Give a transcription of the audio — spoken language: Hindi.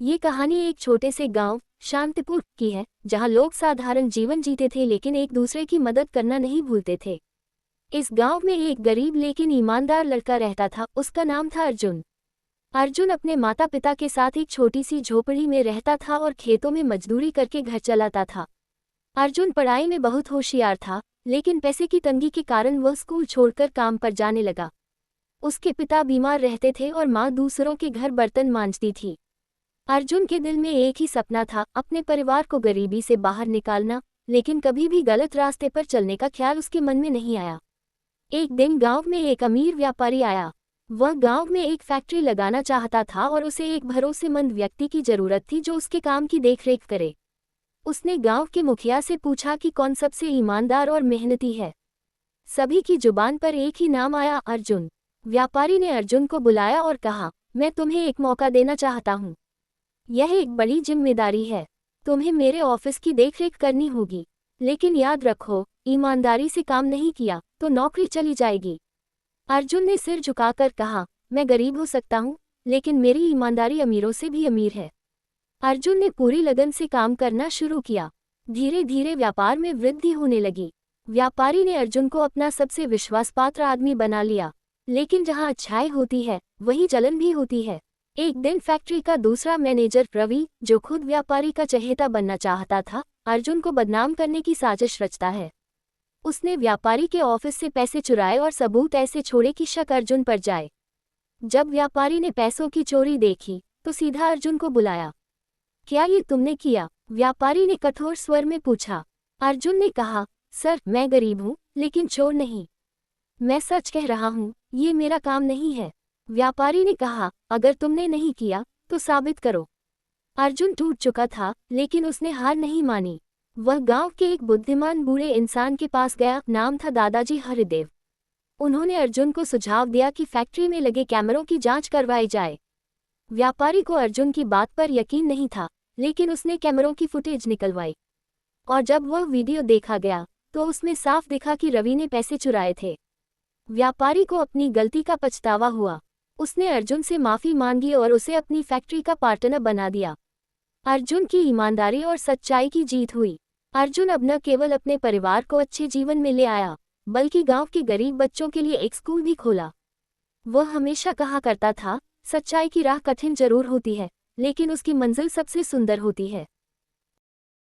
ये कहानी एक छोटे से गांव शांतिपुर की है, जहां लोग साधारण जीवन जीते थे लेकिन एक दूसरे की मदद करना नहीं भूलते थे। इस गांव में एक गरीब लेकिन ईमानदार लड़का रहता था। उसका नाम था अर्जुन। अर्जुन अपने माता पिता के साथ एक छोटी सी झोपड़ी में रहता था और खेतों में मजदूरी करके घर चलाता था। अर्जुन पढ़ाई में बहुत होशियार था, लेकिन पैसे की तंगी के कारण वह स्कूल छोड़कर काम पर जाने लगा। उसके पिता बीमार रहते थे और माँ दूसरों के घर बर्तन मांजती थी। अर्जुन के दिल में एक ही सपना था, अपने परिवार को गरीबी से बाहर निकालना, लेकिन कभी भी गलत रास्ते पर चलने का ख्याल उसके मन में नहीं आया। एक दिन गांव में एक अमीर व्यापारी आया। वह गांव में एक फैक्ट्री लगाना चाहता था और उसे एक भरोसेमंद व्यक्ति की जरूरत थी जो उसके काम की देखरेख करे। उसने गांव के मुखिया से पूछा कि कौन सबसे ईमानदार और मेहनती है। सभी की जुबान पर एक ही नाम आया, अर्जुन। व्यापारी ने अर्जुन को बुलाया और कहा, मैं तुम्हें एक मौका देना चाहता हूँ। यह एक बड़ी जिम्मेदारी है। तुम्हें मेरे ऑफिस की देखरेख करनी होगी, लेकिन याद रखो, ईमानदारी से काम नहीं किया तो नौकरी चली जाएगी। अर्जुन ने सिर झुकाकर कहा, मैं गरीब हो सकता हूँ, लेकिन मेरी ईमानदारी अमीरों से भी अमीर है। अर्जुन ने पूरी लगन से काम करना शुरू किया। धीरे धीरे व्यापार में वृद्धि होने लगी। व्यापारी ने अर्जुन को अपना सबसे विश्वासपात्र आदमी बना लिया। लेकिन जहाँ अच्छाई होती है वहीं जलन भी होती है। एक दिन फैक्ट्री का दूसरा मैनेजर रवि, जो खुद व्यापारी का चहेता बनना चाहता था, अर्जुन को बदनाम करने की साजिश रचता है। उसने व्यापारी के ऑफिस से पैसे चुराए और सबूत ऐसे छोड़े कि शक अर्जुन पर जाए। जब व्यापारी ने पैसों की चोरी देखी तो सीधा अर्जुन को बुलाया। क्या ये तुमने किया? व्यापारी ने कठोर स्वर में पूछा। अर्जुन ने कहा, सर, मैं गरीब हूँ लेकिन चोर नहीं। मैं सच कह रहा हूँ, ये मेरा काम नहीं है। व्यापारी ने कहा, अगर तुमने नहीं किया तो साबित करो। अर्जुन टूट चुका था, लेकिन उसने हार नहीं मानी। वह गांव के एक बुद्धिमान बूढ़े इंसान के पास गया। नाम था दादाजी हरिदेव। उन्होंने अर्जुन को सुझाव दिया कि फैक्ट्री में लगे कैमरों की जांच करवाई जाए। व्यापारी को अर्जुन की बात पर यकीन नहीं था, लेकिन उसने कैमरों की फुटेज निकलवाई। और जब वह वीडियो देखा गया तो उसमें साफ दिखा कि रवि ने पैसे चुराए थे। व्यापारी को अपनी गलती का पछतावा हुआ। उसने अर्जुन से माफी मांगी और उसे अपनी फैक्ट्री का पार्टनर बना दिया। अर्जुन की ईमानदारी और सच्चाई की जीत हुई। अर्जुन अब न केवल अपने परिवार को अच्छे जीवन में ले आया, बल्कि गांव के गरीब बच्चों के लिए एक स्कूल भी खोला। वह हमेशा कहा करता था, सच्चाई की राह कठिन जरूर होती है, लेकिन उसकी मंजिल सबसे सुंदर होती है।